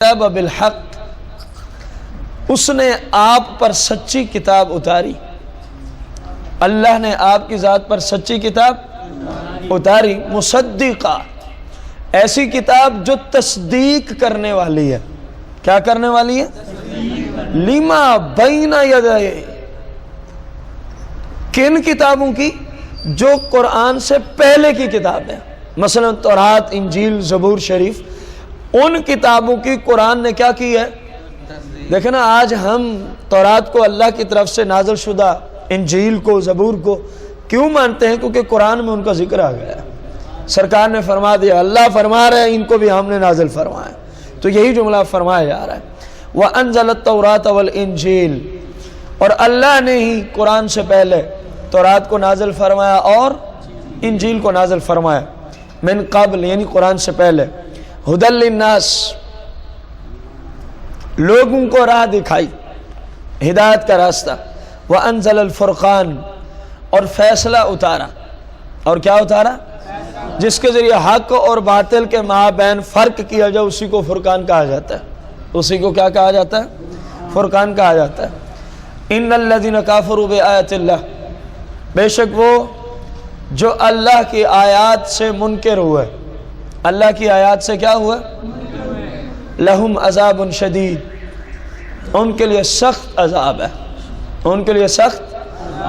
کتاب بالحق، اس نے آپ پر سچی کتاب اتاری۔ اللہ نے آپ کی ذات پر سچی کتاب اتاری، مصدقہ، ایسی کتاب جو تصدیق کرنے والی ہے۔ کیا کرنے والی ہے؟ لما بین یدیہ، کن کتابوں کی؟ جو قرآن سے پہلے کی کتاب ہے، مثلا تورات، انجیل، زبور شریف، ان کتابوں کی قرآن نے کیا کی ہے؟ دیکھیں نا، آج ہم تورات کو اللہ کی طرف سے نازل شدہ، انجیل کو، زبور کو کیوں مانتے ہیں؟ کیونکہ قرآن میں ان کا ذکر آ گیا ہے، سرکار نے فرما دیا، اللہ فرما رہے ہیں، ان کو بھی ہم نے نازل فرمایا۔ تو یہی جملہ فرمایا جا رہا ہے، وَأَنزَلَ التَّوْرَاةَ وَالْإِنجِيلَ، اور اللہ نے ہی قرآن سے پہلے تورات کو نازل فرمایا اور انجیل کو نازل فرمایا، من قبل یعنی قرآن سے پہلے، ہدی للناس، لوگوں کو راہ دکھائی، ہدایت کا راستہ، وَأَنزَلَ الْفُرْقَانَ، اور فیصلہ اتارا، اور کیا اتارا؟ جس کے ذریعے حق اور باطل کے مابین فرق کیا جائے، اسی کو فرقان کہا جاتا ہے۔ اسی کو کیا کہا جاتا ہے؟ فرقان کہا جاتا ہے۔ ان الذین کافروا بآیات اللہ، بے شک وہ جو اللہ کی آیات سے منکر ہوئے، اللہ کی آیات سے کیا ہوا؟ لہم عذاب شدید، ان کے لیے سخت عذاب ہے، ان کے لیے سخت۔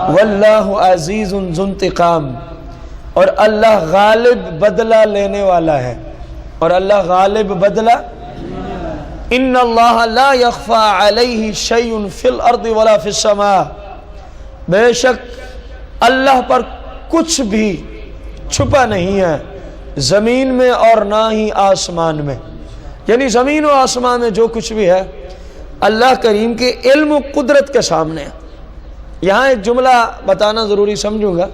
واللہ عزیز ذو انتقام، اور اللہ غالب بدلہ لینے والا ہے، اور اللہ غالب بدلہ۔ ان اللہ لا یخفی علیہ شیء فی الارض ولا فی السماء، بے شک اللہ پر کچھ بھی چھپا نہیں ہے، زمین میں اور نہ ہی آسمان میں، یعنی زمین و آسمان میں جو کچھ بھی ہے اللہ کریم کے علم و قدرت کے سامنے ہے۔ یہاں ایک جملہ بتانا ضروری سمجھوں گا،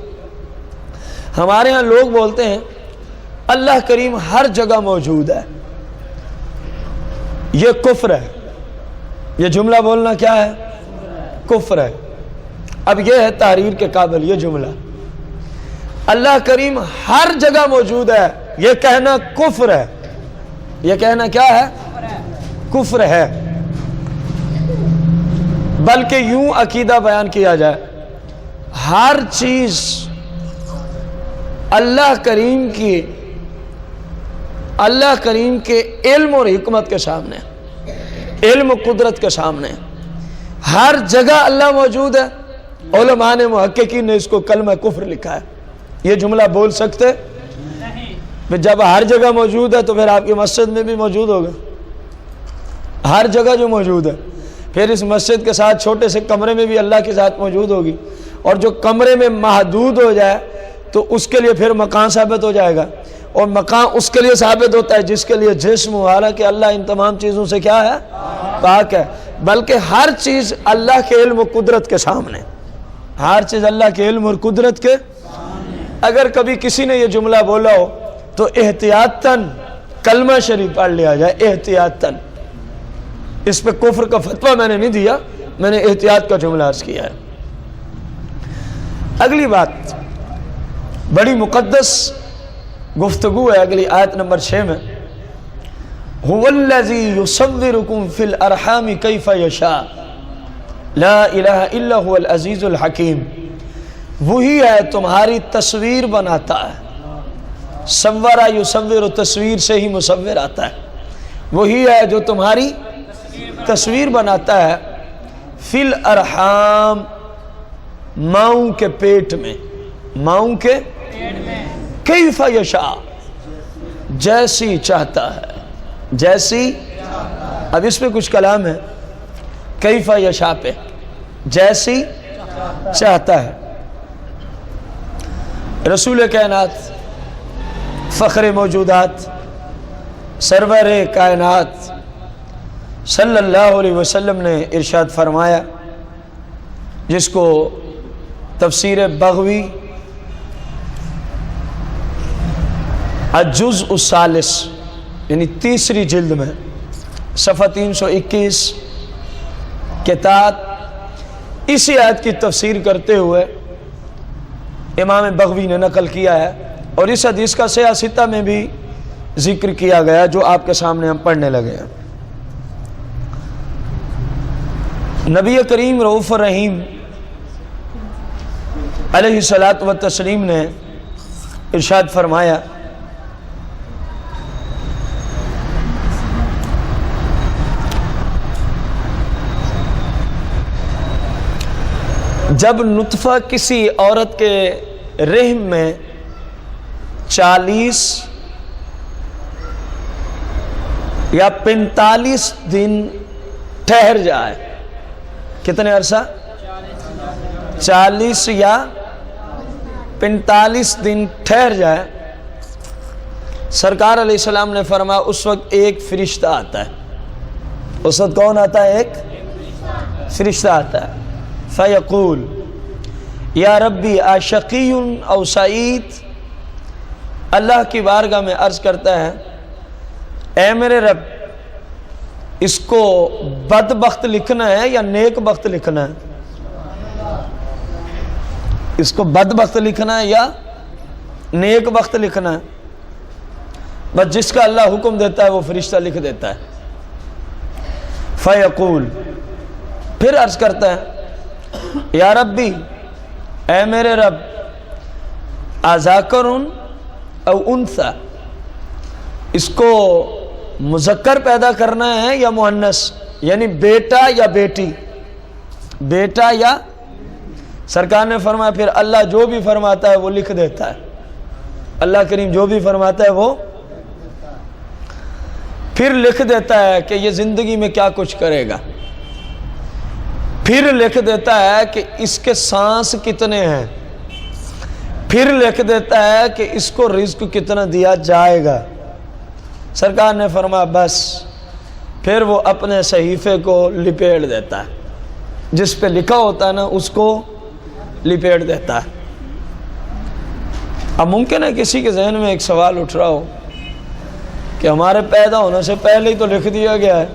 ہمارے ہاں لوگ بولتے ہیں اللہ کریم ہر جگہ موجود ہے، یہ کفر ہے، یہ جملہ بولنا کیا ہے؟ کفر ہے۔ اب یہ ہے تحریر کے قابل یہ جملہ، اللہ کریم ہر جگہ موجود ہے، یہ کہنا کفر ہے، یہ کہنا کیا ہے؟ کفر ہے۔ بلکہ یوں عقیدہ بیان کیا جائے، ہر چیز اللہ کریم کے علم اور حکمت کے سامنے، علم و قدرت کے سامنے، ہر جگہ اللہ موجود ہے۔ علماء نے، محققین نے اس کو کلمہ کفر لکھا ہے۔ یہ جملہ بول سکتے؟ جب ہر جگہ موجود ہے تو پھر آپ کی مسجد میں بھی موجود ہوگا، ہر جگہ جو موجود ہے، پھر اس مسجد کے ساتھ چھوٹے سے کمرے میں بھی اللہ کی ذات موجود ہوگی، اور جو کمرے میں محدود ہو جائے تو اس کے لیے پھر مکان ثابت ہو جائے گا، اور مکان اس کے لیے ثابت ہوتا ہے جس کے لیے جسم ہو، حالانکہ اللہ ان تمام چیزوں سے کیا ہے؟ پاک ہے۔ بلکہ ہر چیز اللہ کے علم و قدرت کے سامنے، ہر چیز اللہ کے علم اور قدرت کے۔ اگر کبھی کسی نے یہ جملہ بولا ہو تو احتیاطاً کلمہ شریف پڑھ لیا جائے، احتیاطاً۔ اس پہ کفر کا فتویٰ میں نے نہیں دیا، میں نے احتیاط کا جملہ عرض کیا ہے۔ اگلی بات بڑی مقدس گفتگو ہے، اگلی آیت نمبر 6 میں، هو الذی یصورکم فی الارحام کیف یشاء لا الہ الا هو العزیز الحکیم، وہی ہے تمہاری تصویر بناتا ہے، صورہ یصور، تصویر سے ہی مصور آتا ہے، وہی ہے جو تمہاری تصویر بناتا ہے، فی الارحام، ماؤں کے پیٹ میں، ماؤں کے کیف یشاء، جیسی چاہتا ہے، جیسی۔ اب اس پہ کچھ کلام ہے، کیف یشاء پہ، جیسی چاہتا ہے۔ رسول کائنات، فخر موجودات، سرور کائنات صلی اللہ علیہ وسلم نے ارشاد فرمایا، جس کو تفسیر بغوی الجزء الثالث یعنی تیسری جلد میں صفحہ 321 کے تحت اسی آیت کی تفسیر کرتے ہوئے امام بغوی نے نقل کیا ہے، اور اس حدیث کا سیاہ ستہ میں بھی ذکر کیا گیا جو آپ کے سامنے ہم پڑھنے لگے ہیں۔ نبی کریم رؤوف الرحیم علیہ الصلاۃ والتسلیم نے ارشاد فرمایا جب نطفہ کسی عورت کے رحم میں 40 یا 45 دن ٹھہر جائے، کتنے عرصہ؟ 40 یا 45 دن ٹھہر جائے، سرکار علیہ السلام نے فرمایا اس وقت ایک فرشتہ آتا ہے۔ اس وقت کون آتا ہے؟ ایک فرشتہ آتا ہے۔ فیقول یا ربی اشقی او سعید، اللہ کی بارگاہ میں عرض کرتا ہے اے میرے رب، اس کو بدبخت لکھنا ہے یا نیک بخت لکھنا ہے؟ اس کو بدبخت لکھنا ہے یا نیک بخت لکھنا ہے؟ بس جس کا اللہ حکم دیتا ہے وہ فرشتہ لکھ دیتا ہے۔ فیقول، پھر عرض کرتا ہے یا ربی، اے میرے رب، اذکر او انثی، اس کو مذکر پیدا کرنا ہے یا مؤنث، یعنی بیٹا یا بیٹی، بیٹا یا؟ سرکار نے فرمایا پھر اللہ جو بھی فرماتا ہے وہ لکھ دیتا ہے۔ اللہ کریم جو بھی فرماتا ہے وہ پھر لکھ دیتا ہے کہ یہ زندگی میں کیا کچھ کرے گا، پھر لکھ دیتا ہے کہ اس کے سانس کتنے ہیں، پھر لکھ دیتا ہے کہ اس کو رزق کتنا دیا جائے گا۔ سرکار نے فرمایا بس پھر وہ اپنے صحیفے کو لپیٹ دیتا ہے، جس پہ لکھا ہوتا ہے نا اس کو لپیٹ دیتا ہے۔ اب ممکن ہے کسی کے ذہن میں ایک سوال اٹھ رہا ہو کہ ہمارے پیدا ہونے سے پہلے ہی تو لکھ دیا گیا ہے،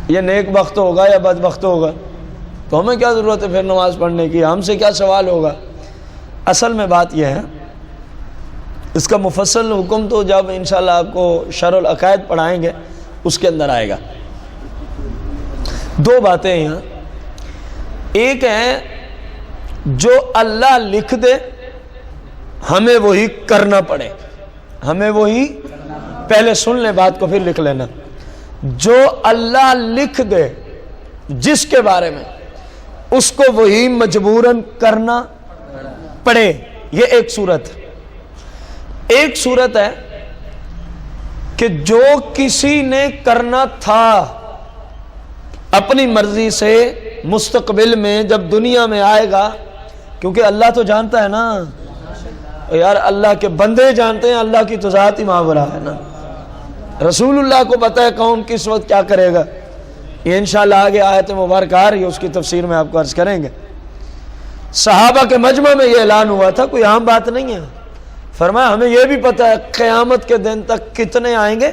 یہ نیک بخت ہوگا یا بد بخت ہوگا، تو ہمیں کیا ضرورت ہے پھر نماز پڑھنے کی، ہم سے کیا سوال ہوگا؟ اصل میں بات یہ ہے، اس کا مفصل حکم تو جب انشاءاللہ آپ کو شرح العقائد پڑھائیں گے اس کے اندر آئے گا۔ دو باتیں یہاں، ایک ہے جو اللہ لکھ دے ہمیں وہی کرنا پڑے، ہمیں وہی، پہلے سن لیں بات کو پھر لکھ لینا، جو اللہ لکھ دے جس کے بارے میں اس کو وہی مجبوراً کرنا پڑے، یہ ایک صورت ہے۔ ایک صورت ہے کہ جو کسی نے کرنا تھا اپنی مرضی سے مستقبل میں جب دنیا میں آئے گا، کیونکہ اللہ تو جانتا ہے نا یار، اللہ کے بندے جانتے ہیں، اللہ کی تو ذات ہی ماورا ہے نا، رسول اللہ کو پتہ ہے کون کس وقت کیا کرے گا۔ یہ انشاءاللہ آگے آیت مبارکہ آ رہی ہے، اس کی تفسیر میں آپ کو عرض کریں گے۔ صحابہ کے مجمع میں یہ اعلان ہوا تھا، کوئی عام بات نہیں ہے۔ فرمایا ہمیں یہ بھی پتہ ہے قیامت کے دن تک کتنے آئیں گے،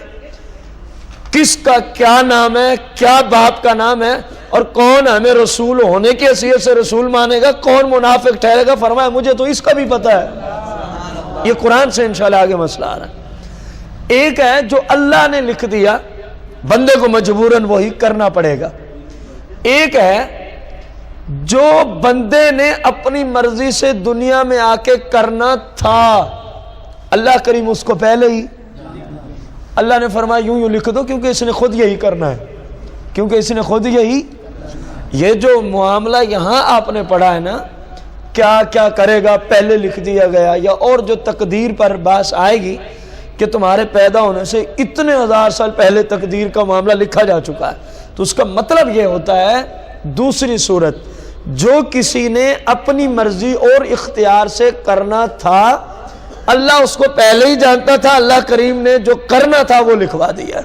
کس کا کیا نام ہے، کیا باپ کا نام ہے، اور کون ہمیں رسول ہونے کی حیثیت سے رسول مانے گا، کون منافق ٹھہرے گا۔ فرمایا مجھے تو اس کا بھی پتہ ہے۔ یہ قرآن سے انشاءاللہ آگے مسئلہ آ رہا ہے۔ ایک ہے جو اللہ نے لکھ دیا، بندے کو مجبوراً وہی کرنا پڑے گا۔ ایک ہے جو بندے نے اپنی مرضی سے دنیا میں آ کے کرنا تھا، اللہ کریم اس کو پہلے ہی، اللہ نے فرمایا یوں لکھ دو، کیونکہ اس نے خود یہی کرنا ہے، کیونکہ اس نے خود یہی، یہ جو معاملہ یہاں آپ نے پڑھا ہے نا، کیا کیا کرے گا پہلے لکھ دیا گیا، یا اور جو تقدیر پر بحث آئے گی کہ تمہارے پیدا ہونے سے اتنے ہزار سال پہلے تقدیر کا معاملہ لکھا جا چکا ہے، تو اس کا مطلب یہ ہوتا ہے دوسری صورت، جو کسی نے اپنی مرضی اور اختیار سے کرنا تھا، اللہ اس کو پہلے ہی جانتا تھا، اللہ کریم نے جو کرنا تھا وہ لکھوا دیا۔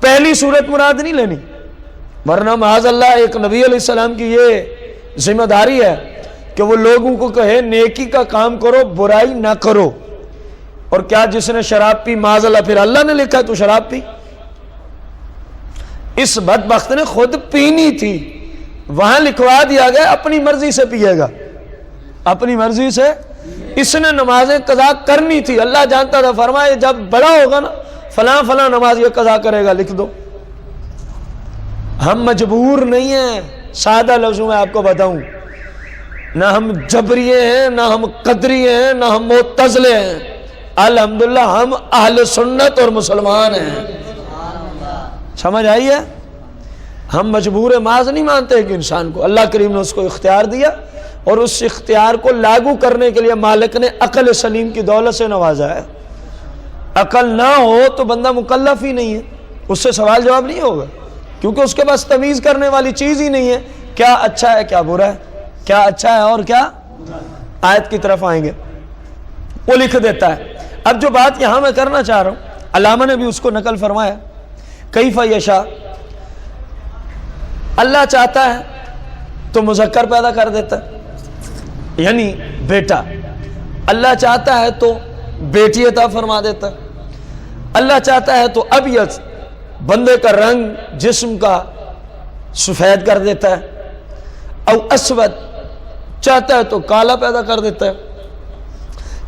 پہلی صورت مراد نہیں لینی، ورنہ معاذ اللہ ایک نبی علیہ السلام کی یہ ذمہ داری ہے کہ وہ لوگوں کو کہے نیکی کا کام کرو، برائی نہ کرو۔ اور کیا جس نے شراب پی معاذ اللہ پھر اللہ نے لکھا تو شراب پی؟ اس بدبخت نے خود پینی تھی، وہاں لکھوا دیا گیا اپنی مرضی سے پیے گا، اپنی مرضی سے۔ اس نے نمازیں قضا کرنی تھی، اللہ جانتا تھا، فرمایا جب بڑا ہوگا نا فلاں فلاں نماز یہ قضا کرے گا، لکھ دو۔ ہم مجبور نہیں ہیں، سادہ لفظوں میں آپ کو بتاؤں، نہ ہم جبریے ہیں، نہ ہم قدریے ہیں، نہ ہم معتزلے ہیں، الحمدللہ ہم اہل سنت اور مسلمان ہیں۔ سمجھ آئی ہے؟ ہم مجبور محض نہیں مانتے کہ انسان کو اللہ کریم نے اس کو اختیار دیا، اور اس اختیار کو لاگو کرنے کے لیے مالک نے عقل سلیم کی دولت سے نوازا ہے۔ عقل نہ ہو تو بندہ مکلف ہی نہیں ہے، اس سے سوال جواب نہیں ہوگا، کیونکہ اس کے پاس تمیز کرنے والی چیز ہی نہیں ہے، کیا اچھا ہے کیا برا ہے، کیا اچھا ہے اور کیا۔ آیت کی طرف آئیں گے، وہ لکھ دیتا ہے۔ اب جو بات یہاں میں کرنا چاہ رہا ہوں، علامہ نے بھی اس کو نقل فرمایا، کیف یشاء، اللہ چاہتا ہے تو مذکر پیدا کر دیتا ہے، یعنی بیٹا، اللہ چاہتا ہے تو بیٹی عطا فرما دیتا ہے، اللہ چاہتا ہے تو ابیض، بندے کا رنگ جسم کا سفید کر دیتا ہے، او اسود، چاہتا ہے تو کالا پیدا کر دیتا ہے،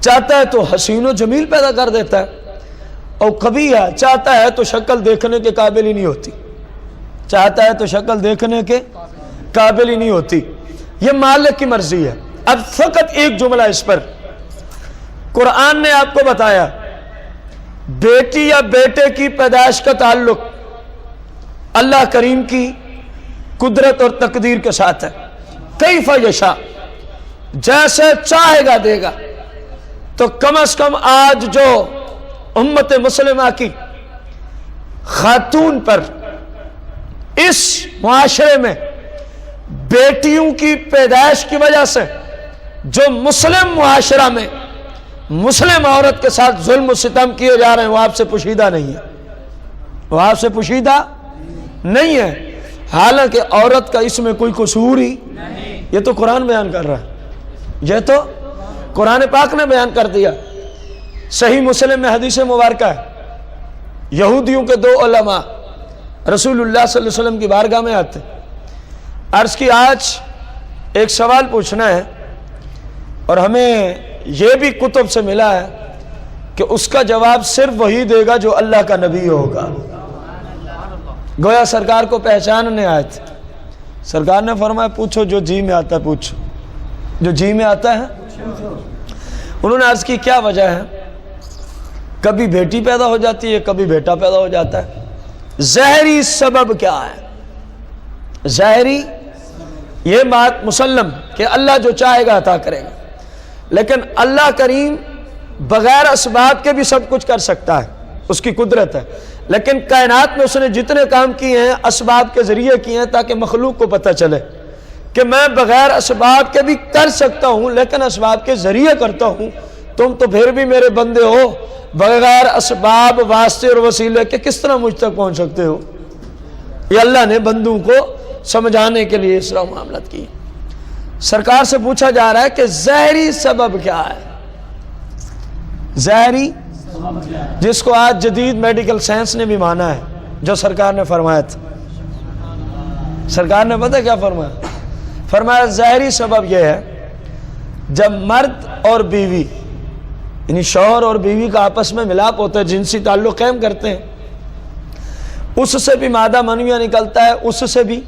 چاہتا ہے تو حسین و جمیل پیدا کر دیتا ہے، اور قبیح، چاہتا ہے تو شکل دیکھنے کے قابل ہی نہیں ہوتی، چاہتا ہے تو شکل دیکھنے کے قابل ہی نہیں ہوتی۔ یہ مالک کی مرضی ہے۔ اب فقط ایک جملہ اس پر، قرآن نے آپ کو بتایا بیٹی یا بیٹے کی پیدائش کا تعلق اللہ کریم کی قدرت اور تقدیر کے ساتھ ہے۔ کیف یشاء، جیسے چاہے گا دے گا۔ تو کم از کم آج جو امت مسلمہ کی خاتون پر اس معاشرے میں بیٹیوں کی پیدائش کی وجہ سے جو مسلم معاشرہ میں مسلم عورت کے ساتھ ظلم و ستم کیے جا رہے ہیں، وہ آپ سے پوشیدہ نہیں ہے، وہ آپ سے پوشیدہ نہیں ہے، حالانکہ عورت کا اس میں کوئی قصور ہی، یہ تو قرآن بیان کر رہا ہے، یہ تو قرآن پاک نے بیان کر دیا۔ صحیح مسلم میں حدیث مبارکہ ہے، یہودیوں کے دو علماء رسول اللہ صلی اللہ علیہ وسلم کی بارگاہ میں آتے، عرض کی آج ایک سوال پوچھنا ہے، اور ہمیں یہ بھی کتب سے ملا ہے کہ اس کا جواب صرف وہی دے گا جو اللہ کا نبی ہوگا۔ گویا سرکار کو پہچاننے آئے تھے، سرکار نے فرمایا پوچھو جو جی میں آتا ہے، پوچھو جو جی میں آتا ہے۔ انہوں نے عرض کی کیا وجہ ہے؟ کبھی بیٹی پیدا ہو جاتی ہے، کبھی بیٹا پیدا ہو جاتا ہے، ظاہری سبب کیا ہے؟ ظاہری یہ بات مسلم کہ اللہ جو چاہے گا عطا کرے گا، لیکن اللہ کریم بغیر اسباب کے بھی سب کچھ کر سکتا ہے، اس کی قدرت ہے، لیکن کائنات میں اس نے جتنے کام کیے ہیں اسباب کے ذریعے کیے ہیں تاکہ مخلوق کو پتہ چلے کہ میں بغیر اسباب کے بھی کر سکتا ہوں، لیکن اسباب کے ذریعے کرتا ہوں۔ تم تو پھر بھی میرے بندے ہو، بغیر اسباب واسطے اور وسیلے کے کس طرح مجھ تک پہنچ سکتے ہو؟ یہ اللہ نے بندوں کو سمجھانے کے لیے اس طرح معاملات کی۔ سرکار سے پوچھا جا رہا ہے کہ ظاہری سبب کیا ہے؟ ظاہری، جس کو آج جدید میڈیکل سائنس نے بھی مانا ہے، جو سرکار نے فرمایا تھا۔ سرکار نے پتہ کیا فرمایا؟ فرمایا ظاہری سبب یہ ہے جب مرد اور بیوی، یعنی شوہر اور بیوی کا آپس میں ملاپ ہوتا ہے، جنسی تعلق قائم کرتے ہیں، اس سے بھی مادہ منویہ نکلتا ہے، اس سے بھی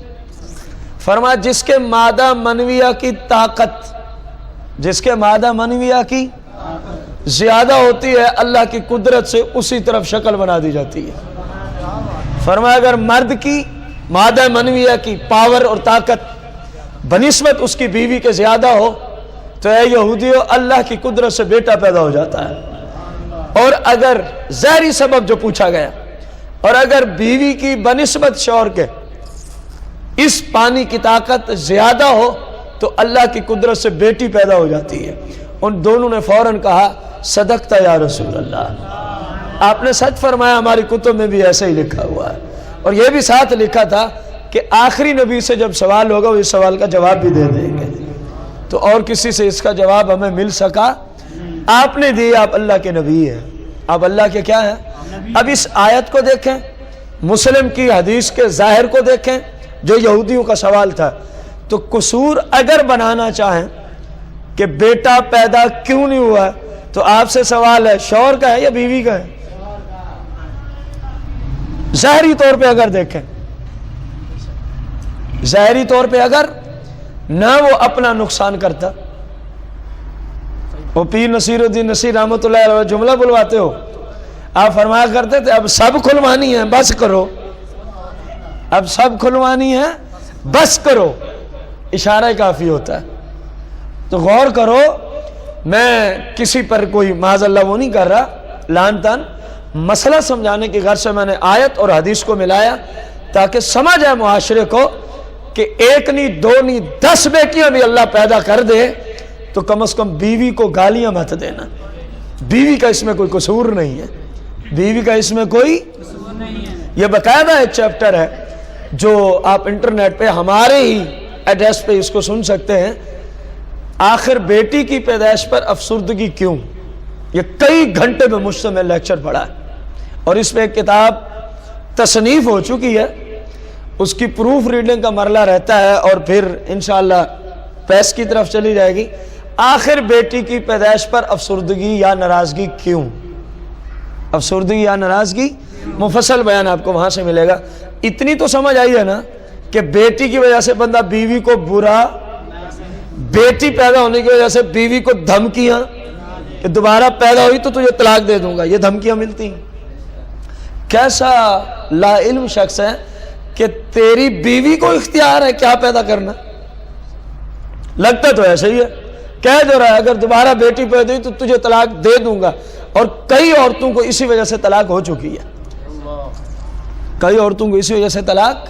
فرمایا جس کے مادہ منویہ کی طاقت، جس کے مادہ منویہ کی زیادہ ہوتی ہے، اللہ کی قدرت سے اسی طرف شکل بنا دی جاتی ہے۔ فرمایا اگر مرد کی مادہ منویہ کی پاور اور طاقت بنسبت اس کی بیوی کے زیادہ ہو تو اے یہودیو اللہ کی قدرت سے بیٹا پیدا ہو جاتا ہے۔ اور اگر ظاہری سبب جو پوچھا گیا، اور اگر بیوی کی بنسبت شوہر کے اس پانی کی طاقت زیادہ ہو تو اللہ کی قدرت سے بیٹی پیدا ہو جاتی ہے۔ ان دونوں نے فوراً کہا صدقت یا رسول اللہ، آپ نے سچ فرمایا، ہماری کتب میں بھی ایسے ہی لکھا ہوا ہے۔ اور یہ بھی ساتھ لکھا تھا کہ آخری نبی سے جب سوال ہوگا وہ اس سوال کا جواب بھی دے دیں گے، تو اور کسی سے اس کا جواب ہمیں مل سکا آپ نے دی، آپ اللہ کے نبی ہیں، آپ اللہ کے کیا ہیں۔ اب اس آیت کو دیکھیں، مسلم کی حدیث کے ظاہر کو دیکھیں، جو یہودیوں کا سوال تھا، تو قصور اگر بنانا چاہیں کہ بیٹا پیدا کیوں نہیں ہوا، تو آپ سے سوال ہے شوہر کا ہے یا بیوی کا ہے؟ ظاہری طور پہ اگر دیکھیں ظاہری طور پہ اگر نہ وہ اپنا نقصان کرتا. وہ پیر نصیر الدین نصیر رحمۃ اللہ علیہ جملہ بلواتے ہو, آپ فرمایا کرتے تھے اب سب کھلوانی ہے بس کرو, اب سب کھلوانی ہے بس کرو, اشارہ کافی ہوتا ہے. تو غور کرو, میں کسی پر کوئی معاذ اللہ وہ نہیں کر رہا لان تان, مسئلہ سمجھانے کی غرض سے میں نے آیت اور حدیث کو ملایا تاکہ سمجھ آئے معاشرے کو کہ ایک نہیں دو نہیں 10 بیٹیاں بھی اللہ پیدا کر دے تو کم از کم بیوی کو گالیاں مت دینا. بیوی کا اس میں کوئی قصور نہیں ہے, بیوی کا اس میں کوئی قصور نہیں ہے. یہ باقاعدہ ایک چیپٹر ہے جو آپ انٹرنیٹ پہ ہمارے ہی ایڈریس پہ اس کو سن سکتے ہیں, آخر بیٹی کی پیدائش پر افسردگی کیوں. یہ کئی گھنٹے میں مجھ سے میں لیکچر پڑھا ہے اور اس پہ ایک کتاب تصنیف ہو چکی ہے, اس کی پروف ریڈنگ کا مرحلہ رہتا ہے اور پھر انشاءاللہ پیس کی طرف چلی جائے گی. آخر بیٹی کی پیدائش پر افسردگی یا ناراضگی کیوں, افسردگی یا ناراضگی, مفصل بیان آپ کو وہاں سے ملے گا. اتنی تو سمجھ آئی ہے نا کہ بیٹی کی وجہ سے بندہ بیوی کو برا, بیٹی پیدا ہونے کی وجہ سے بیوی کو دھمکیاں کہ دوبارہ پیدا ہوئی تو تجھے طلاق دے دوں گا, یہ دھمکیاں ملتی ہیں. کیسا لا علم شخص ہے کہ تیری بیوی کو اختیار ہے کیا پیدا کرنا. لگتا تو ایسا ہی ہے, کہہ جو رہا ہے اگر دوبارہ بیٹی پیدا ہوئی تو تجھے طلاق دے دوں گا, اور کئی عورتوں کو اسی وجہ سے طلاق ہو چکی ہے, کئی عورتوں کو اسی وجہ سے طلاق.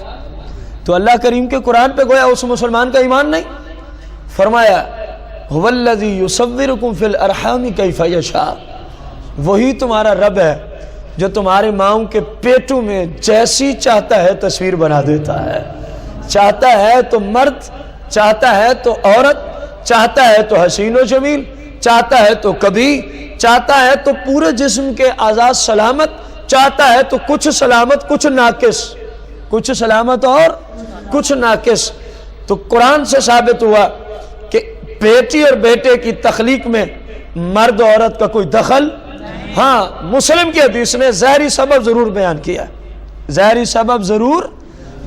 تو اللہ کریم کے قرآن پہ گویا اس مسلمان کا ایمان نہیں. فرمایا هو الذی یصورکم فی الارحام کیف یشاء, وہی تمہارا رب ہے جو تمہارے ماؤں کے پیٹوں میں جیسی چاہتا ہے تصویر بنا دیتا ہے. چاہتا ہے تو مرد, چاہتا ہے تو عورت, چاہتا ہے تو حسین و جمیل, چاہتا ہے تو کبھی, چاہتا ہے تو پورے جسم کے اعضاء سلامت, چاہتا ہے تو کچھ سلامت کچھ ناقص, کچھ سلامت اور کچھ ناقص. تو قرآن سے ثابت ہوا کہ بیٹی اور بیٹے کی تخلیق میں مرد و عورت کا کوئی دخل. ہاں, مسلم کی حدیث نے ظاہری سبب ضرور بیان کیا, ظاہری سبب ضرور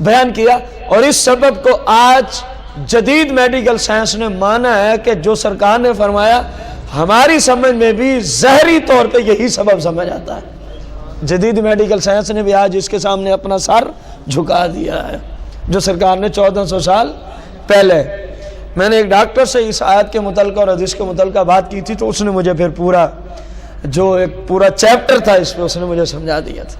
بیان کیا, اور اس سبب کو آج جدید میڈیکل سائنس نے مانا ہے کہ جو سرکار نے فرمایا ہماری سمجھ میں بھی ظاہری طور پہ یہی سبب سمجھ آتا ہے. جدید میڈیکل سائنس نے بھی آج اس کے سامنے اپنا سر جھکا دیا ہے جو سرکار نے 1400 سال پہلے. میں نے ایک ڈاکٹر سے اس آیت کے متعلقہ اور حدیث کے متعلقہ بات کی تھی تو اس نے مجھے پھر پورا جو ایک پورا چیپٹر تھا اس پہ اس نے مجھے سمجھا دیا تھا.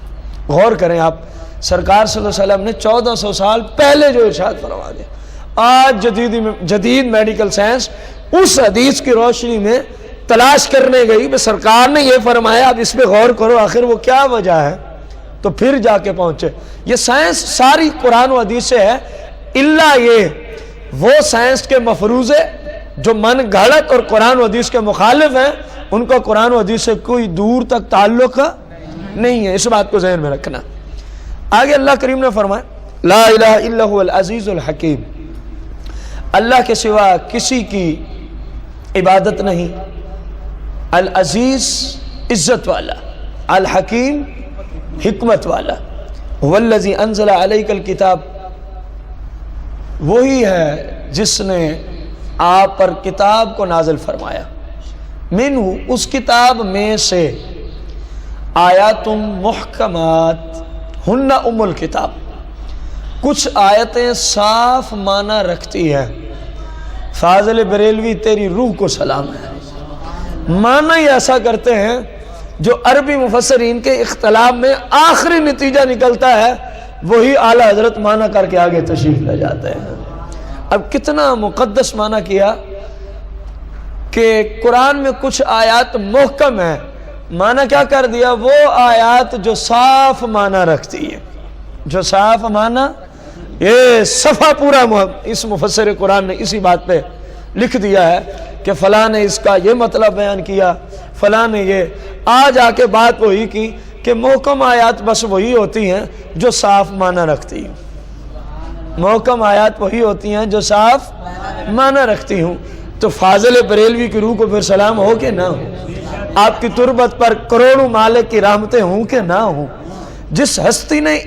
غور کریں آپ, سرکار صلی اللہ علیہ وسلم نے 1400 سال پہلے جو ارشاد فرما دیا, آج جدید میڈیکل سائنس اس حدیث کی روشنی میں تلاش کرنے گئی کہ سرکار نے یہ فرمایا, اب اس پہ غور کرو آخر وہ کیا وجہ ہے, تو پھر جا کے پہنچے. یہ سائنس ساری قرآن و حدیث سے ہے, الا یہ وہ سائنس کے مفروضے جو من گھڑت اور قرآن و حدیث کے مخالف ہیں, ان کا قرآن و حدیث سے کوئی دور تک تعلق نہیں ہے. اس بات کو ذہن میں رکھنا. آگے اللہ کریم نے فرمایا لا الہ الا هو العزیز الحکیم, اللہ کے سوا کسی کی عبادت نہیں, العزیز عزت والا, الحکیم حکمت والا. هو الذی انزل علیک الکتاب, وہی ہے جس نے آپ پر کتاب کو نازل فرمایا. منہ, اس کتاب میں سے, آیات محکمات ہن ام الکتاب, کچھ آیتیں صاف معنی رکھتی ہیں. فاضل بریلوی تیری روح کو سلام ہے, معنی ہی ایسا کرتے ہیں جو عربی مفسرین کے اختلاف میں آخری نتیجہ نکلتا ہے وہی اعلیٰ حضرت معنی کر کے آگے تشریف لے جاتے ہیں. اب کتنا مقدس معنی کیا کہ قرآن میں کچھ آیات محکم ہیں, معنی کیا کر دیا, وہ آیات جو صاف معنی رکھتی ہے, جو صاف معنی. یہ صفحہ پورا اس مفسر قرآن نے اسی بات پہ لکھ دیا ہے کہ فلاں نے اس کا یہ مطلب بیان کیا, فلاں نے یہ. آج آ کے بات وہی کی کہ محکم آیات بس وہی ہوتی ہیں جو صاف معنی رکھتی ہیں, محکم آیات وہی ہوتی ہیں جو صاف معنی رکھتی ہوں. تو فاضل بریلوی کی روح کو پھر سلام ہو کہ نہ ہو, آپ کی تربت پر کروڑوں مالک کی رحمتیں ہوں کہ نہ ہوں. جس ہستی نے